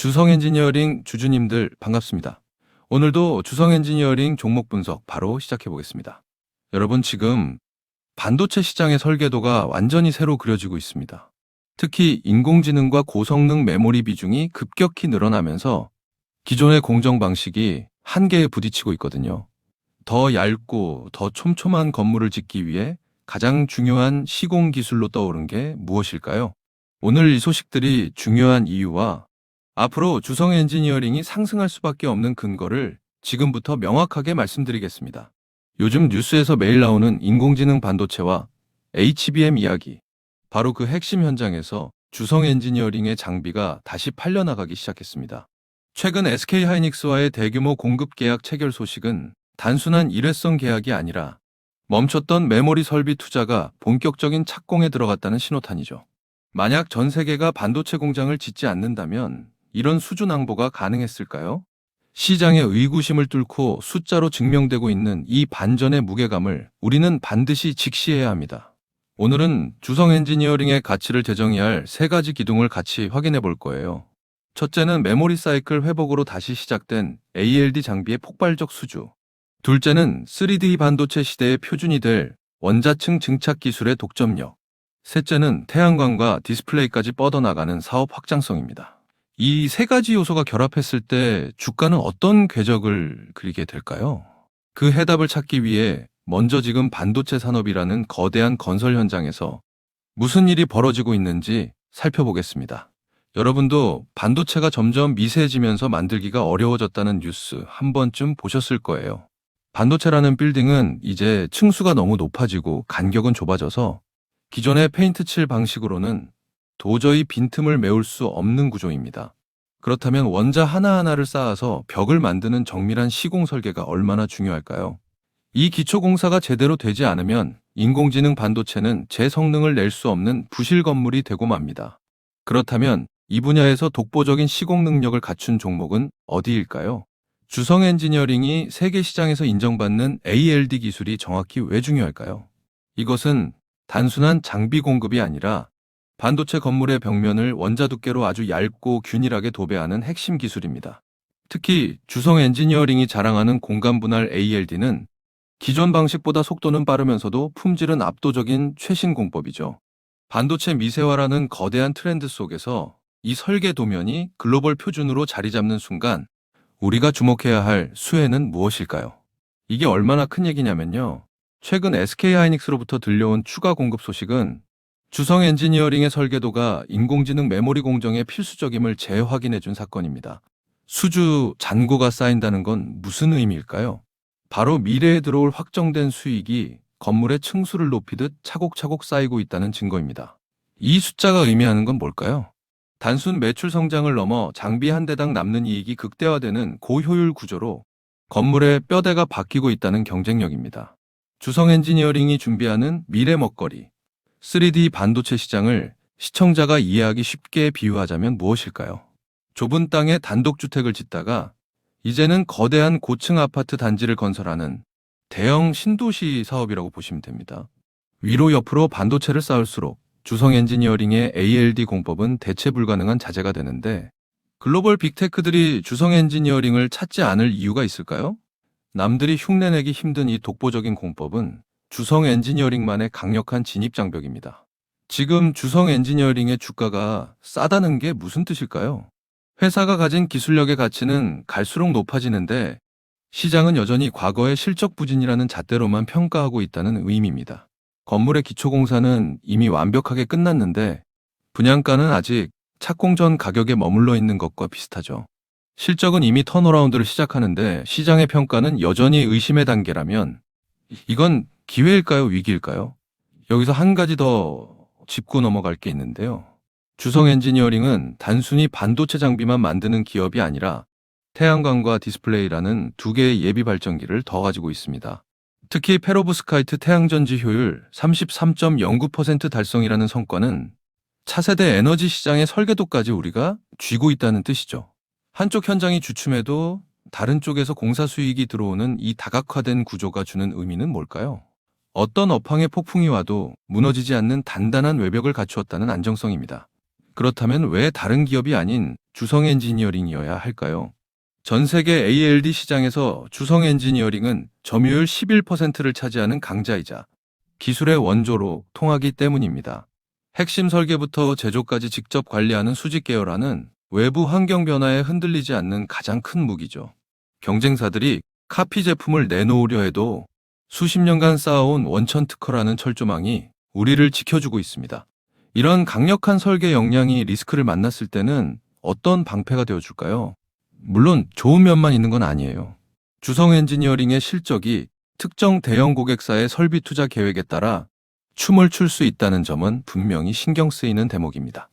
주성 엔지니어링 주주님들 반갑습니다. 오늘도 주성 엔지니어링 종목 분석 바로 시작해 보겠습니다. 여러분, 지금 반도체 시장의 설계도가 완전히 새로 그려지고 있습니다. 특히 인공지능과 고성능 메모리 비중이 급격히 늘어나면서 기존의 공정 방식이 한계에 부딪히고 있거든요. 더 얇고 더 촘촘한 건물을 짓기 위해 가장 중요한 시공 기술로 떠오른 게 무엇일까요? 오늘 이 소식들이 중요한 이유와 앞으로 주성 엔지니어링이 상승할 수밖에 없는 근거를 지금부터 명확하게 말씀드리겠습니다. 요즘 뉴스에서 매일 나오는 인공지능 반도체와 HBM 이야기, 바로 그 핵심 현장에서 주성 엔지니어링의 장비가 다시 팔려나가기 시작했습니다. 최근 SK하이닉스와의 대규모 공급 계약 체결 소식은 단순한 일회성 계약이 아니라 멈췄던 메모리 설비 투자가 본격적인 착공에 들어갔다는 신호탄이죠. 만약 전 세계가 반도체 공장을 짓지 않는다면 이런 수주 낭보가 가능했을까요? 시장의 의구심을 뚫고 숫자로 증명되고 있는 이 반전의 무게감을 우리는 반드시 직시해야 합니다. 오늘은 주성 엔지니어링의 가치를 재정의할 3가지 기둥을 같이 확인해 볼 거예요. 첫째는 메모리 사이클 회복으로 다시 시작된 ALD 장비의 폭발적 수주. 둘째는 3D 반도체 시대의 표준이 될 원자층 증착 기술의 독점력. 셋째는 태양광과 디스플레이까지 뻗어나가는 사업 확장성입니다. 이 3가지 요소가 결합했을 때 주가는 어떤 궤적을 그리게 될까요? 그 해답을 찾기 위해 먼저 지금 반도체 산업이라는 거대한 건설 현장에서 무슨 일이 벌어지고 있는지 살펴보겠습니다. 여러분도 반도체가 점점 미세해지면서 만들기가 어려워졌다는 뉴스 한 번쯤 보셨을 거예요. 반도체라는 빌딩은 이제 층수가 너무 높아지고 간격은 좁아져서 기존의 페인트 칠 방식으로는 도저히 빈틈을 메울 수 없는 구조입니다. 그렇다면 원자 하나하나를 쌓아서 벽을 만드는 정밀한 시공 설계가 얼마나 중요할까요? 이 기초 공사가 제대로 되지 않으면 인공지능 반도체는 제 성능을 낼 수 없는 부실 건물이 되고 맙니다. 그렇다면 이 분야에서 독보적인 시공 능력을 갖춘 종목은 어디일까요? 주성 엔지니어링이 세계 시장에서 인정받는 ALD 기술이 정확히 왜 중요할까요? 이것은 단순한 장비 공급이 아니라 반도체 건물의 벽면을 원자 두께로 아주 얇고 균일하게 도배하는 핵심 기술입니다. 특히 주성 엔지니어링이 자랑하는 공간 분할 ALD는 기존 방식보다 속도는 빠르면서도 품질은 압도적인 최신 공법이죠. 반도체 미세화라는 거대한 트렌드 속에서 이 설계 도면이 글로벌 표준으로 자리 잡는 순간 우리가 주목해야 할 수혜는 무엇일까요? 이게 얼마나 큰 얘기냐면요. 최근 SK하이닉스로부터 들려온 추가 공급 소식은 주성 엔지니어링의 설계도가 인공지능 메모리 공정의 필수적임을 재확인해준 사건입니다. 수주 잔고가 쌓인다는 건 무슨 의미일까요? 바로 미래에 들어올 확정된 수익이 건물의 층수를 높이듯 차곡차곡 쌓이고 있다는 증거입니다. 이 숫자가 의미하는 건 뭘까요? 단순 매출 성장을 넘어 장비 한 대당 남는 이익이 극대화되는 고효율 구조로 건물의 뼈대가 바뀌고 있다는 경쟁력입니다. 주성 엔지니어링이 준비하는 미래 먹거리, 3D 반도체 시장을 시청자가 이해하기 쉽게 비유하자면 무엇일까요? 좁은 땅에 단독주택을 짓다가 이제는 거대한 고층 아파트 단지를 건설하는 대형 신도시 사업이라고 보시면 됩니다. 위로 옆으로 반도체를 쌓을수록 주성 엔지니어링의 ALD 공법은 대체 불가능한 자재가 되는데 글로벌 빅테크들이 주성 엔지니어링을 찾지 않을 이유가 있을까요? 남들이 흉내내기 힘든 이 독보적인 공법은 주성 엔지니어링만의 강력한 진입장벽입니다. 지금 주성 엔지니어링의 주가가 싸다는 게 무슨 뜻일까요? 회사가 가진 기술력의 가치는 갈수록 높아지는데 시장은 여전히 과거의 실적 부진이라는 잣대로만 평가하고 있다는 의미입니다. 건물의 기초공사는 이미 완벽하게 끝났는데 분양가는 아직 착공 전 가격에 머물러 있는 것과 비슷하죠. 실적은 이미 턴어라운드를 시작하는데 시장의 평가는 여전히 의심의 단계라면 이건 기회일까요? 위기일까요? 여기서 한 가지 더 짚고 넘어갈 게 있는데요. 주성 엔지니어링은 단순히 반도체 장비만 만드는 기업이 아니라 태양광과 디스플레이라는 2개의 예비 발전기를 더 가지고 있습니다. 특히 페로브스카이트 태양전지 효율 33.09% 달성이라는 성과는 차세대 에너지 시장의 설계도까지 우리가 쥐고 있다는 뜻이죠. 한쪽 현장이 주춤해도 다른 쪽에서 공사 수익이 들어오는 이 다각화된 구조가 주는 의미는 뭘까요? 어떤 업황의 폭풍이 와도 무너지지 않는 단단한 외벽을 갖추었다는 안정성입니다. 그렇다면 왜 다른 기업이 아닌 주성 엔지니어링이어야 할까요? 전 세계 ALD 시장에서 주성 엔지니어링은 점유율 11%를 차지하는 강자이자 기술의 원조로 통하기 때문입니다. 핵심 설계부터 제조까지 직접 관리하는 수직 계열화는 외부 환경 변화에 흔들리지 않는 가장 큰 무기죠. 경쟁사들이 카피 제품을 내놓으려 해도 수십 년간 쌓아온 원천 특허라는 철조망이 우리를 지켜주고 있습니다. 이런 강력한 설계 역량이 리스크를 만났을 때는 어떤 방패가 되어줄까요? 물론 좋은 면만 있는 건 아니에요. 주성 엔지니어링의 실적이 특정 대형 고객사의 설비 투자 계획에 따라 춤을 출 수 있다는 점은 분명히 신경 쓰이는 대목입니다.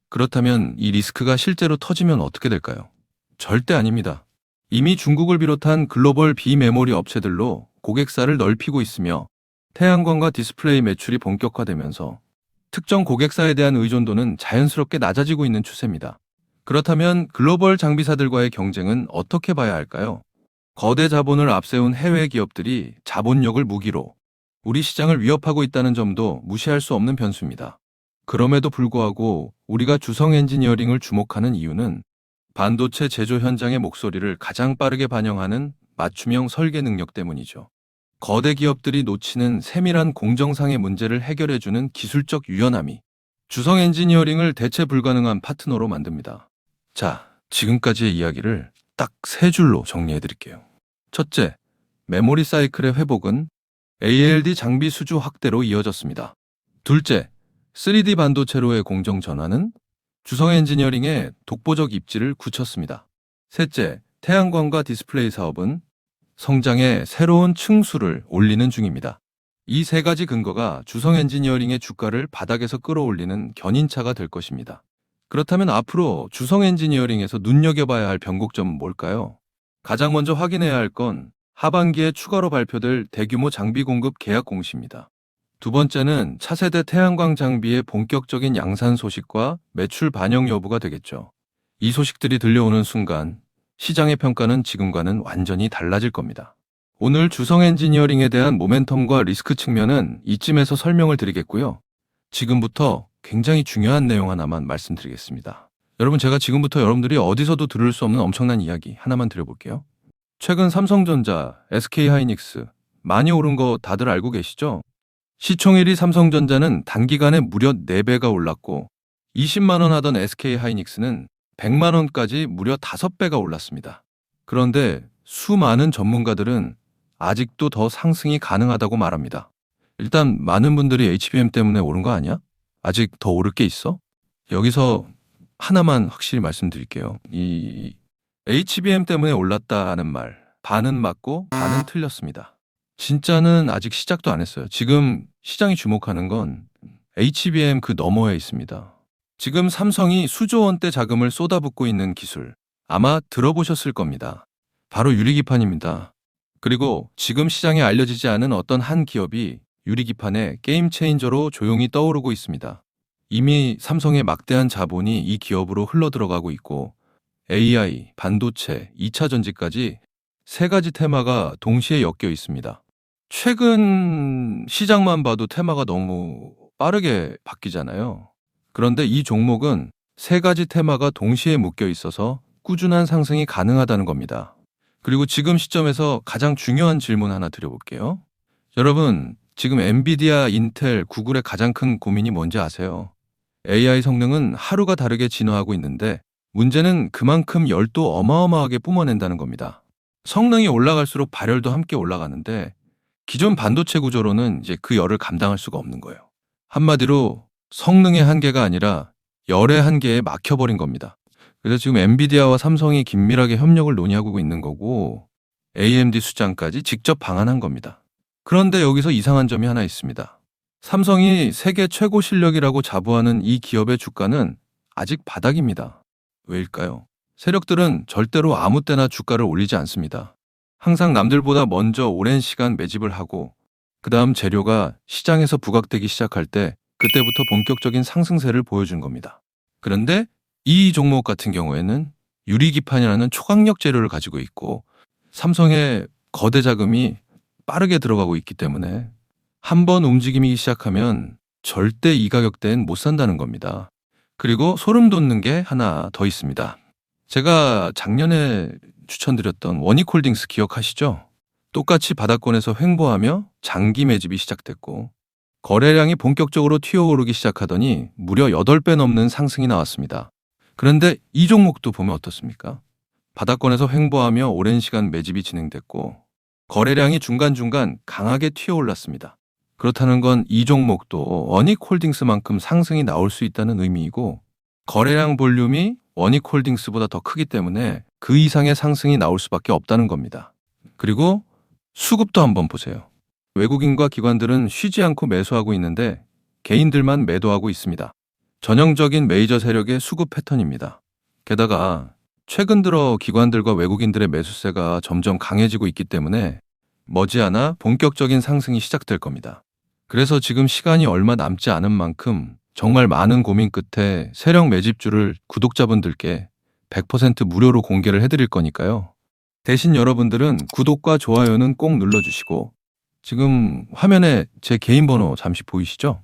그렇다면 이 리스크가 실제로 터지면 어떻게 될까요? 절대 아닙니다. 이미 중국을 비롯한 글로벌 비메모리 업체들로 고객사를 넓히고 있으며 태양광과 디스플레이 매출이 본격화되면서 특정 고객사에 대한 의존도는 자연스럽게 낮아지고 있는 추세입니다. 그렇다면 글로벌 장비사들과의 경쟁은 어떻게 봐야 할까요? 거대 자본을 앞세운 해외 기업들이 자본력을 무기로 우리 시장을 위협하고 있다는 점도 무시할 수 없는 변수입니다. 그럼에도 불구하고 우리가 주성 엔지니어링을 주목하는 이유는 반도체 제조 현장의 목소리를 가장 빠르게 반영하는 맞춤형 설계 능력 때문이죠. 거대 기업들이 놓치는 세밀한 공정상의 문제를 해결해주는 기술적 유연함이 주성 엔지니어링을 대체 불가능한 파트너로 만듭니다. 자, 지금까지의 이야기를 딱 세 줄로 정리해 드릴게요. 첫째, 메모리 사이클의 회복은 ALD 장비 수주 확대로 이어졌습니다. 둘째, 3D 반도체로의 공정 전환은 주성 엔지니어링의 독보적 입지를 굳혔습니다. 셋째, 태양광과 디스플레이 사업은 성장의 새로운 층수를 올리는 중입니다. 이 세 가지 근거가 주성 엔지니어링의 주가를 바닥에서 끌어올리는 견인차가 될 것입니다. 그렇다면 앞으로 주성 엔지니어링에서 눈여겨봐야 할 변곡점은 뭘까요? 가장 먼저 확인해야 할 건 하반기에 추가로 발표될 대규모 장비 공급 계약 공시입니다. 두 번째는 차세대 태양광 장비의 본격적인 양산 소식과 매출 반영 여부가 되겠죠. 이 소식들이 들려오는 순간 시장의 평가는 지금과는 완전히 달라질 겁니다. 오늘 주성 엔지니어링에 대한 모멘텀과 리스크 측면은 이쯤에서 설명을 드리겠고요. 지금부터 굉장히 중요한 내용 하나만 말씀드리겠습니다. 여러분, 제가 지금부터 여러분들이 어디서도 들을 수 없는 엄청난 이야기 하나만 드려볼게요. 최근 삼성전자, SK하이닉스 많이 오른 거 다들 알고 계시죠? 시총 1위 삼성전자는 단기간에 무려 4배가 올랐고 20만 원 하던 SK하이닉스는 100만 원까지 무려 5배가 올랐습니다. 그런데 수많은 전문가들은 아직도 더 상승이 가능하다고 말합니다. 일단 많은 분들이 HBM 때문에 오른 거 아니야? 아직 더 오를 게 있어? 여기서 하나만 확실히 말씀드릴게요. 이 HBM 때문에 올랐다는 말, 반은 맞고 반은 틀렸습니다. 진짜는 아직 시작도 안 했어요. 지금 시장이 주목하는 건 HBM 그 너머에 있습니다. 지금 삼성이 수조 원대 자금을 쏟아붓고 있는 기술, 아마 들어보셨을 겁니다. 바로 유리기판입니다. 그리고 지금 시장에 알려지지 않은 어떤 한 기업이 유리기판의 게임 체인저로 조용히 떠오르고 있습니다. 이미 삼성의 막대한 자본이 이 기업으로 흘러들어가고 있고 AI, 반도체, 2차 전지까지 세 가지 테마가 동시에 엮여 있습니다. 최근 시장만 봐도 테마가 너무 빠르게 바뀌잖아요. 그런데 이 종목은 세 가지 테마가 동시에 묶여 있어서 꾸준한 상승이 가능하다는 겁니다. 그리고 지금 시점에서 가장 중요한 질문 하나 드려볼게요. 여러분, 지금 엔비디아, 인텔, 구글의 가장 큰 고민이 뭔지 아세요? AI 성능은 하루가 다르게 진화하고 있는데 문제는 그만큼 열도 어마어마하게 뿜어낸다는 겁니다. 성능이 올라갈수록 발열도 함께 올라가는데 기존 반도체 구조로는 이제 그 열을 감당할 수가 없는 거예요. 한마디로 성능의 한계가 아니라 열의 한계에 막혀버린 겁니다. 그래서 지금 엔비디아와 삼성이 긴밀하게 협력을 논의하고 있는 거고 AMD 수장까지 직접 방한한 겁니다. 그런데 여기서 이상한 점이 하나 있습니다. 삼성이 세계 최고 실력이라고 자부하는 이 기업의 주가는 아직 바닥입니다. 왜일까요? 세력들은 절대로 아무 때나 주가를 올리지 않습니다. 항상 남들보다 먼저 오랜 시간 매집을 하고 그 다음 재료가 시장에서 부각되기 시작할 때 그때부터 본격적인 상승세를 보여준 겁니다. 그런데 이 종목 같은 경우에는 유리기판이라는 초강력 재료를 가지고 있고 삼성의 거대 자금이 빠르게 들어가고 있기 때문에 한번 움직임이 시작하면 절대 이 가격대엔 못 산다는 겁니다. 그리고 소름 돋는 게 하나 더 있습니다. 제가 작년에 추천드렸던 원익홀딩스 기억하시죠? 똑같이 바닥권에서 횡보하며 장기 매집이 시작됐고 거래량이 본격적으로 튀어오르기 시작하더니 무려 8배 넘는 상승이 나왔습니다. 그런데 이 종목도 보면 어떻습니까? 바닥권에서 횡보하며 오랜 시간 매집이 진행됐고 거래량이 중간중간 강하게 튀어올랐습니다. 그렇다는 건 이 종목도 원익홀딩스만큼 상승이 나올 수 있다는 의미이고 거래량 볼륨이 원익홀딩스보다 더 크기 때문에 그 이상의 상승이 나올 수밖에 없다는 겁니다. 그리고 수급도 한번 보세요. 외국인과 기관들은 쉬지 않고 매수하고 있는데 개인들만 매도하고 있습니다. 전형적인 메이저 세력의 수급 패턴입니다. 게다가 최근 들어 기관들과 외국인들의 매수세가 점점 강해지고 있기 때문에 머지않아 본격적인 상승이 시작될 겁니다. 그래서 지금 시간이 얼마 남지 않은 만큼 정말 많은 고민 끝에 세력 매집주를 구독자분들께 100% 무료로 공개를 해드릴 거니까요. 대신 여러분들은 구독과 좋아요는 꼭 눌러주시고 지금 화면에 제 개인 번호 잠시 보이시죠?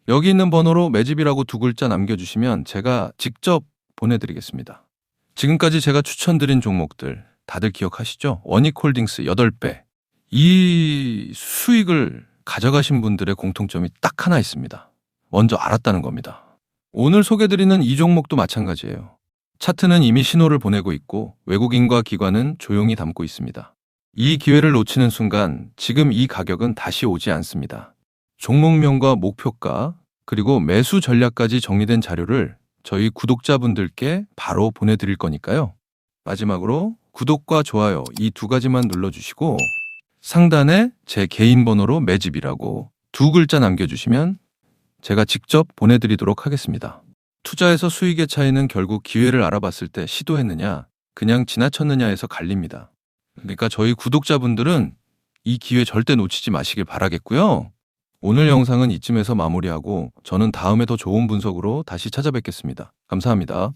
여기 있는 번호로 매집이라고 2글자 남겨주시면 제가 직접 보내드리겠습니다. 지금까지 제가 추천드린 종목들 다들 기억하시죠? 원익홀딩스 8배. 이 수익을 가져가신 분들의 공통점이 딱 하나 있습니다. 먼저 알았다는 겁니다. 오늘 소개드리는 이 종목도 마찬가지예요. 차트는 이미 신호를 보내고 있고 외국인과 기관은 조용히 담고 있습니다. 이 기회를 놓치는 순간 지금 이 가격은 다시 오지 않습니다. 종목명과 목표가 그리고 매수 전략까지 정리된 자료를 저희 구독자분들께 바로 보내드릴 거니까요. 마지막으로 구독과 좋아요 이 2가지만 눌러주시고 상단에 제 개인 번호로 매집이라고 2글자 남겨주시면 제가 직접 보내드리도록 하겠습니다. 투자에서 수익의 차이는 결국 기회를 알아봤을 때 시도했느냐, 그냥 지나쳤느냐에서 갈립니다. 그러니까 저희 구독자분들은 이 기회 절대 놓치지 마시길 바라겠고요. 오늘 영상은 이쯤에서 마무리하고 저는 다음에 더 좋은 분석으로 다시 찾아뵙겠습니다. 감사합니다.